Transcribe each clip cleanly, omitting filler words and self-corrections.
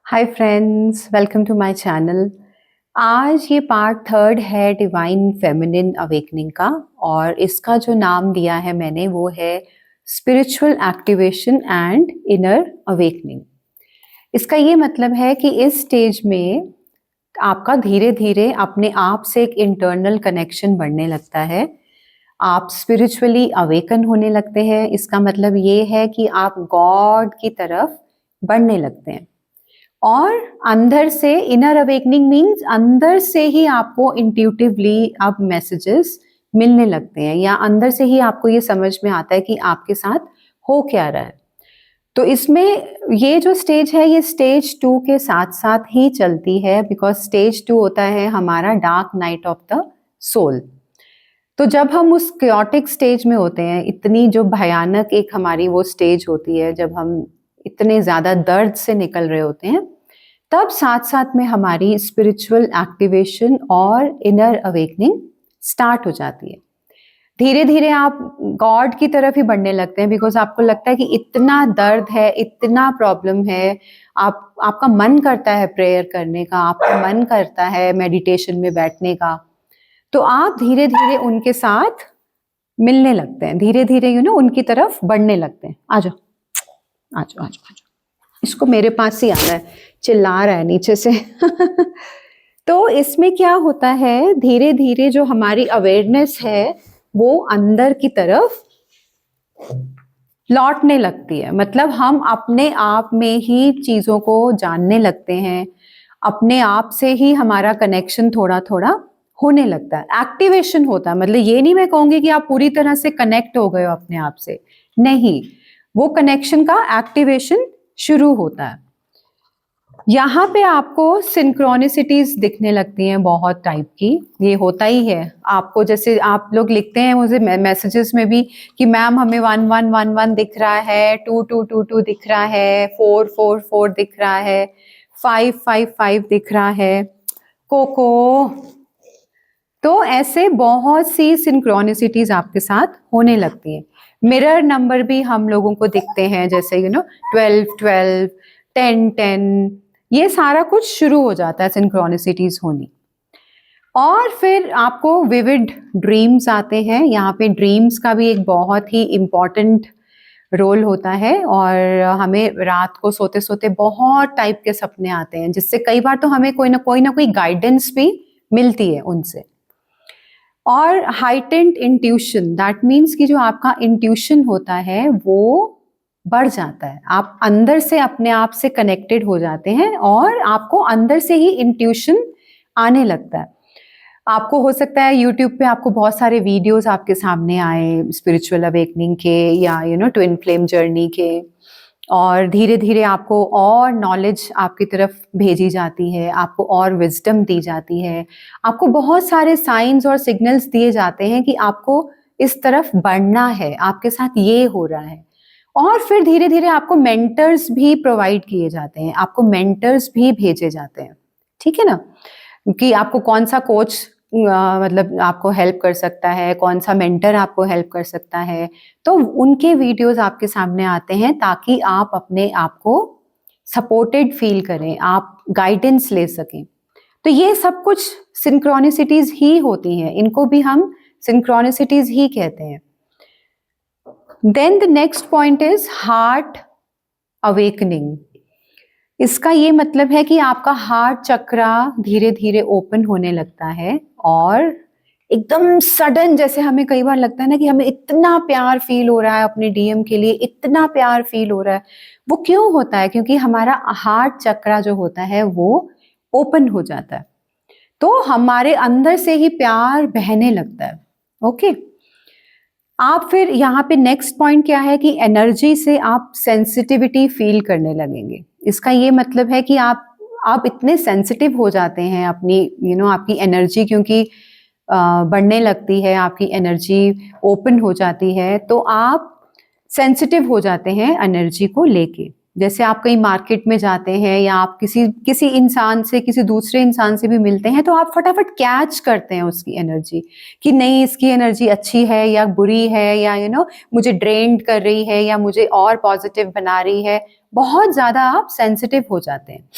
Hi friends, welcome to my channel. आज ये part third है डिवाइन फेमिनिन अवेकनिंग का, और इसका जो नाम दिया है मैंने वो है spiritual activation and inner awakening. इसका ये मतलब है कि इस स्टेज में आपका धीरे धीरे अपने आप से एक इंटरनल कनेक्शन बढ़ने लगता है। आप स्पिरिचुअली अवेकन होने लगते हैं। इसका मतलब ये है कि आप गॉड की तरफ बढ़ने लगते हैं। और अंदर से इनर अवेकनिंग मीन्स अंदर से ही आपको इंट्यूटिवली अब मैसेजेस मिलने लगते हैं, या अंदर से ही आपको ये समझ में आता है कि आपके साथ हो क्या रहा है। तो इसमें ये जो स्टेज है ये स्टेज 2 के साथ साथ ही चलती है, बिकॉज स्टेज 2 होता है हमारा dark night of the soul. तो जब हम उस क्योटिक स्टेज में होते हैं, इतनी जो भयानक एक हमारी वो स्टेज होती है जब हम इतने ज्यादा दर्द से निकल रहे होते हैं, तब साथ साथ में हमारी स्पिरिचुअल एक्टिवेशन और इनर अवेकनिंग स्टार्ट हो जाती है। धीरे धीरे आप गॉड की तरफ ही बढ़ने लगते हैं, बिकॉज आपको लगता है कि इतना दर्द है, इतना प्रॉब्लम है। आपका मन करता है प्रेयर करने का, आपका मन करता है मेडिटेशन में बैठने का। तो आप धीरे धीरे उनके साथ मिलने लगते हैं, धीरे धीरे उनकी तरफ बढ़ने लगते हैं। आ जाओ आ जाओ आ जाओ। इसको मेरे पास ही आना है, चिल्ला रहा है नीचे से। तो इसमें क्या होता है, धीरे धीरे जो हमारी अवेयरनेस है वो अंदर की तरफ लौटने लगती है। मतलब हम अपने आप में ही चीजों को जानने लगते हैं, अपने आप से ही हमारा कनेक्शन थोड़ा थोड़ा होने लगता है, एक्टिवेशन होता है। मतलब ये नहीं मैं कहूंगी कि आप पूरी तरह से कनेक्ट हो गए हो अपने आप से, नहीं, वो कनेक्शन का एक्टिवेशन शुरू होता है। यहाँ पे आपको सिंक्रोनिसिटीज दिखने लगती हैं बहुत टाइप की। ये होता ही है आपको, जैसे आप लोग लिखते हैं मुझे मैसेजेस में भी कि मैम हमें 1111 दिख रहा है, 2222 दिख रहा है, 444 दिख रहा है, 555 दिख रहा है। कोको, तो ऐसे बहुत सी सिंक्रोनिसिटीज आपके साथ होने लगती है। मिरर नंबर भी हम लोगों को दिखते हैं, जैसे 12 12, 10 10, ये सारा कुछ शुरू हो जाता है सिंक्रोनिसिटीज होनी। और फिर आपको विविड ड्रीम्स आते हैं। यहाँ पे ड्रीम्स का भी एक बहुत ही इम्पॉर्टेंट रोल होता है, और हमें रात को सोते सोते बहुत टाइप के सपने आते हैं, जिससे कई बार तो हमें कोई ना कोई गाइडेंस भी मिलती है उनसे। और हाइटेंड इंट्यूशन, दैट मीन्स कि जो आपका इंट्यूशन होता है वो बढ़ जाता है। आप अंदर से अपने आप से कनेक्टेड हो जाते हैं, और आपको अंदर से ही इंट्यूशन आने लगता है। आपको हो सकता है यूट्यूब पे आपको बहुत सारे वीडियोस आपके सामने आए स्पिरिचुअल अवेकनिंग के, या ट्विन फ्लेम जर्नी के, और धीरे धीरे आपको और नॉलेज आपकी तरफ भेजी जाती है, आपको और विजडम दी जाती है, आपको बहुत सारे साइंस और सिग्नल्स दिए जाते हैं कि आपको इस तरफ बढ़ना है, आपके साथ ये हो रहा है। और फिर धीरे धीरे आपको मेंटर्स भी प्रोवाइड किए जाते हैं, आपको मेंटर्स भी भेजे जाते हैं, ठीक है ना, कि आपको कौन सा कोच मतलब आपको हेल्प कर सकता है, कौन सा मेंटर आपको हेल्प कर सकता है। तो उनके वीडियोस आपके सामने आते हैं ताकि आप अपने आप को सपोर्टेड फील करें, आप गाइडेंस ले सकें। तो ये सब कुछ सिंक्रोनिसिटीज ही होती हैं, इनको भी हम सिंक्रोनिसिटीज ही कहते हैं। Then the next point is heart awakening. इसका ये मतलब है कि आपका हार्ट चक्रा धीरे धीरे ओपन होने लगता है, और एकदम सडन, जैसे हमें कई बार लगता है ना कि हमें इतना प्यार फील हो रहा है अपने डीएम के लिए, इतना प्यार फील हो रहा है। वो क्यों होता है? क्योंकि हमारा हार्ट चक्रा जो होता है वो ओपन हो जाता है, तो हमारे अंदर से ही प्यार बहने लगता है। ओके, आप फिर यहाँ पे नेक्स्ट पॉइंट क्या है कि एनर्जी से आप सेंसिटिविटी फील करने लगेंगे। इसका ये मतलब है कि आप इतने सेंसिटिव हो जाते हैं अपनी आपकी एनर्जी, क्योंकि बढ़ने लगती है, आपकी एनर्जी ओपन हो जाती है, तो आप सेंसिटिव हो जाते हैं एनर्जी को लेके। जैसे आप कहीं मार्केट में जाते हैं, या आप किसी इंसान से, किसी दूसरे इंसान से भी मिलते हैं, तो आप फटाफट कैच करते हैं उसकी एनर्जी कि नहीं, इसकी एनर्जी अच्छी है या बुरी है, या मुझे ड्रेन्ड कर रही है या मुझे और पॉजिटिव बना रही है। बहुत ज्यादा आप सेंसिटिव हो जाते हैं।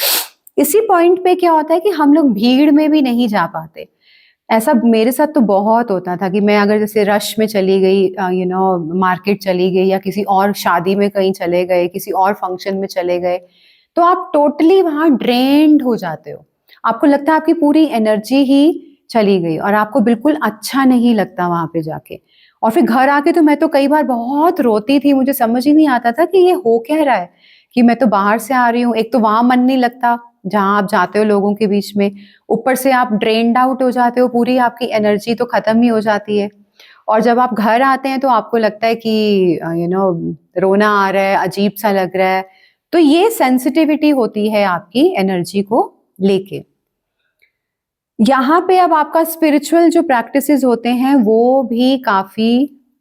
इसी पॉइंट पे क्या होता है कि हम लोग भीड़ में भी नहीं जा पाते। ऐसा मेरे साथ तो बहुत होता था कि मैं अगर जैसे रश में चली गई, मार्केट चली गई या किसी और शादी में कहीं चले गए, किसी और फंक्शन में चले गए, तो आप टोटली वहां ड्रेन्ड हो जाते हो। आपको लगता है आपकी पूरी एनर्जी ही चली गई और आपको बिल्कुल अच्छा नहीं लगता वहां पे जाके। और फिर घर आके तो मैं तो कई बार बहुत रोती थी, मुझे समझ ही नहीं आता था कि ये हो क्या रहा है, कि मैं तो बाहर से आ रही हूँ, एक तो वहां मन नहीं लगता जहां आप जाते हो लोगों के बीच में, ऊपर से आप ड्रेन्ड आउट हो जाते हो, पूरी आपकी एनर्जी तो खत्म ही हो जाती है। और जब आप घर आते हैं तो आपको लगता है कि रोना आ रहा है, अजीब सा लग रहा है। तो ये सेंसिटिविटी होती है आपकी एनर्जी को लेके। यहाँ पे अब आपका स्पिरिचुअल जो प्रैक्टिसेस होते हैं वो भी काफी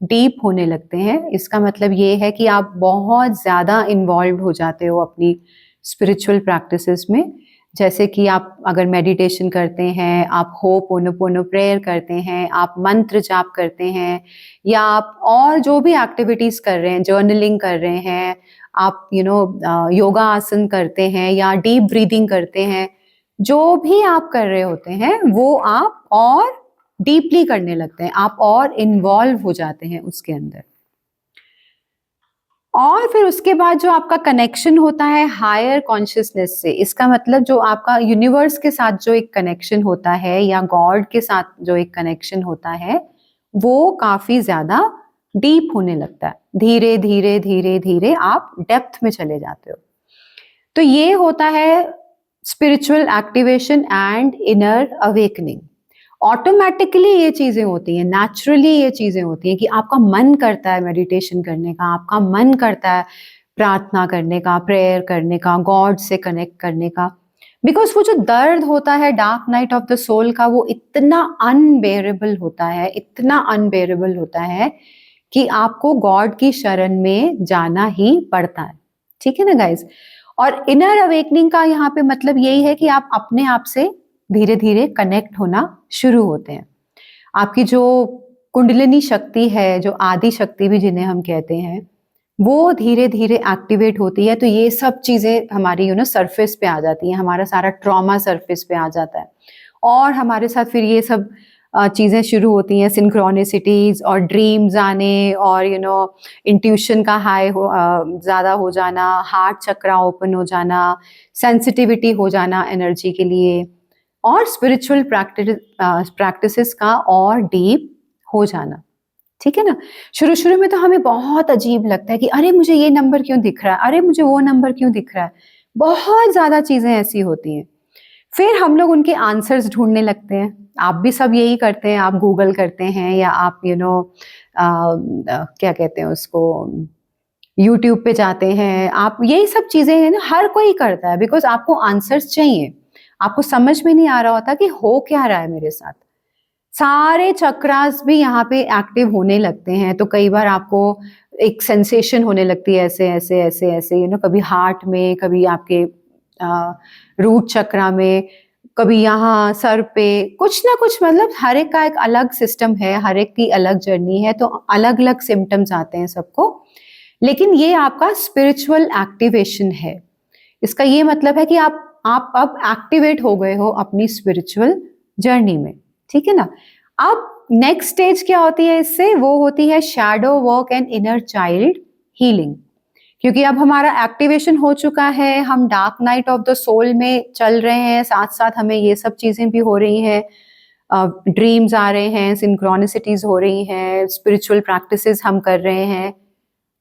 डीप होने लगते हैं। इसका मतलब ये है कि आप बहुत ज्यादा इन्वॉल्व हो जाते हो अपनी स्पिरिचुअल प्रैक्टिसेस में। जैसे कि आप अगर मेडिटेशन करते हैं, आप होपोनोपोनो प्रेयर करते हैं, आप मंत्र जाप करते हैं, या आप और जो भी एक्टिविटीज कर रहे हैं, जर्नलिंग कर रहे हैं, आप योगा आसन करते हैं या डीप ब्रीदिंग करते हैं, जो भी आप कर रहे होते हैं वो आप और डीपली करने लगते हैं, आप और इन्वॉल्व हो जाते हैं उसके अंदर। और फिर उसके बाद जो आपका कनेक्शन होता है हायर कॉन्शियसनेस से, इसका मतलब जो आपका यूनिवर्स के साथ जो एक कनेक्शन होता है या गॉड के साथ जो एक कनेक्शन होता है, वो काफी ज्यादा डीप होने लगता है। धीरे धीरे धीरे धीरे आप डेप्थ में चले जाते हो। तो ये होता है spiritual activation and inner awakening. Automatically ये चीजें होती हैं, नेचुरली ये चीजें होती हैं कि आपका मन करता है मेडिटेशन करने का, आपका मन करता है प्रार्थना करने का, प्रेयर करने का, गॉड से कनेक्ट करने का। बिकॉज वो जो दर्द होता है dark night of the soul का, वो इतना अनबेरेबल होता है, इतना अनबेरेबल होता है कि आपको गॉड की शरण में जाना ही पड़ता है। ठीक है ना गाइज? और इनर अवेकनिंग का यहाँ पे मतलब यही है कि आप अपने आप से धीरे धीरे कनेक्ट होना शुरू होते हैं। आपकी जो कुंडलिनी शक्ति है, जो आदि शक्ति भी जिन्हें हम कहते हैं, वो धीरे धीरे एक्टिवेट होती है। तो ये सब चीजें हमारी सरफेस पे आ जाती हैं, हमारा सारा ट्रॉमा सरफेस पे आ जाता है और हमारे साथ फिर ये सब चीजें शुरू होती हैं, सिंक्रोनिसिटीज और ड्रीम्स आने और इंट्यूशन का हाई ज्यादा हो जाना, हार्ट चक्रा ओपन हो जाना, सेंसिटिविटी हो जाना एनर्जी के लिए, और स्पिरिचुअल प्रैक्टिसेस का और डीप हो जाना। ठीक है ना? शुरू शुरू में तो हमें बहुत अजीब लगता है कि अरे मुझे ये नंबर क्यों दिख रहा है, अरे मुझे वो नंबर क्यों दिख रहा है, बहुत ज्यादा चीजें ऐसी होती हैं। फिर हम लोग उनके आंसर्स ढूंढने लगते हैं। आप भी सब यही करते हैं, आप गूगल करते हैं या आप क्या कहते हैं उसको, यूट्यूब पे जाते हैं, आप यही सब चीजें है ना, हर कोई करता है। बिकॉज आपको आंसर्स चाहिए, आपको समझ में नहीं आ रहा होता कि हो क्या रहा है मेरे साथ। सारे चक्रास भी यहाँ पे एक्टिव होने लगते हैं। तो कई बार आपको एक सेंसेशन होने लगती है, ऐसे ऐसे ऐसे ऐसे कभी हार्ट में, कभी आपके रूट चक्रा में, कभी यहाँ सर पे, कुछ ना कुछ। मतलब हर एक का एक अलग सिस्टम है, हर एक की अलग जर्नी है, तो अलग अलग सिम्टम्स आते हैं सबको। लेकिन ये आपका स्पिरिचुअल एक्टिवेशन है। इसका ये मतलब है कि आप अब एक्टिवेट हो गए हो अपनी स्पिरिचुअल जर्नी में। ठीक है ना? अब नेक्स्ट स्टेज क्या होती है इससे, वो होती है shadow work and inner child healing. क्योंकि अब हमारा एक्टिवेशन हो चुका है, हम dark night of the soul में चल रहे हैं, साथ साथ हमें ये सब चीजें भी हो रही हैं, ड्रीम्स आ रहे हैं, सिंक्रोनिसिटीज हो रही हैं, स्पिरिचुअल प्रैक्टिसेस हम कर रहे हैं।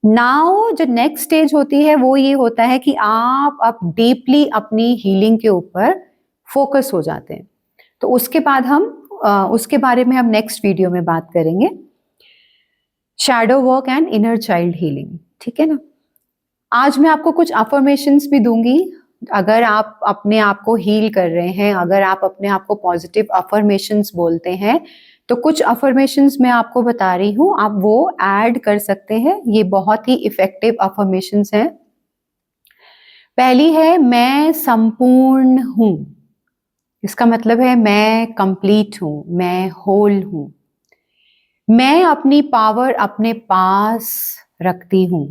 नाउ जो नेक्स्ट स्टेज होती है वो ये होता है कि आप अब डीपली अपनी हीलिंग के ऊपर फोकस हो जाते हैं। तो उसके बाद हम उसके बारे में हम नेक्स्ट वीडियो में बात करेंगे, shadow work and inner child healing. ठीक है ना? आज मैं आपको कुछ अफर्मेशंस भी दूंगी। अगर आप अपने आप को हील कर रहे हैं, अगर आप अपने आप को पॉजिटिव अफर्मेशंस बोलते हैं, तो कुछ अफर्मेशंस मैं आपको बता रही हूँ, आप वो ऐड कर सकते हैं। ये बहुत ही इफेक्टिव अफर्मेशंस हैं। पहली है, मैं संपूर्ण हूं। इसका मतलब है मैं कंप्लीट हूं, मैं होल हूं, मैं अपनी पावर अपने पास रखती हूं,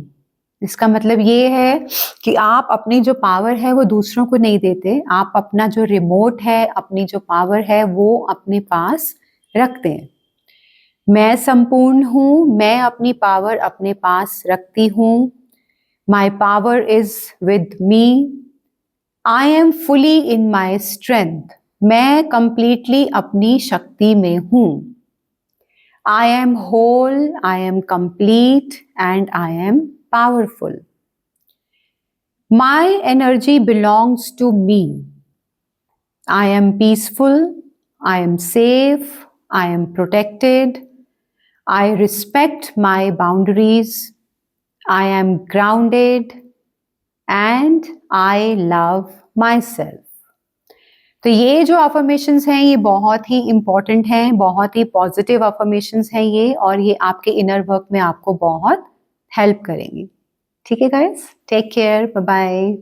इसका मतलब ये है कि आप अपनी जो पावर है वो दूसरों को नहीं देते, आप अपना जो रिमोट है, अपनी जो पावर है वो अपने पास रखते हैं। मैं संपूर्ण हूँ, मैं अपनी पावर अपने पास रखती हूँ। My power is with me. I am fully in my strength. मैं कंप्लीटली अपनी शक्ति में हूँ। I am whole, I am complete and I am powerful. My energy belongs to me. I am peaceful. I am safe. I am protected. I respect my boundaries. I am grounded. And I love myself. तो ये जो affirmations हैं ये बहुत ही important हैं, बहुत ही positive affirmations हैं ये, और ये आपके इनर वर्क में आपको बहुत हेल्प करेंगी। ठीक है guys, take care, bye bye.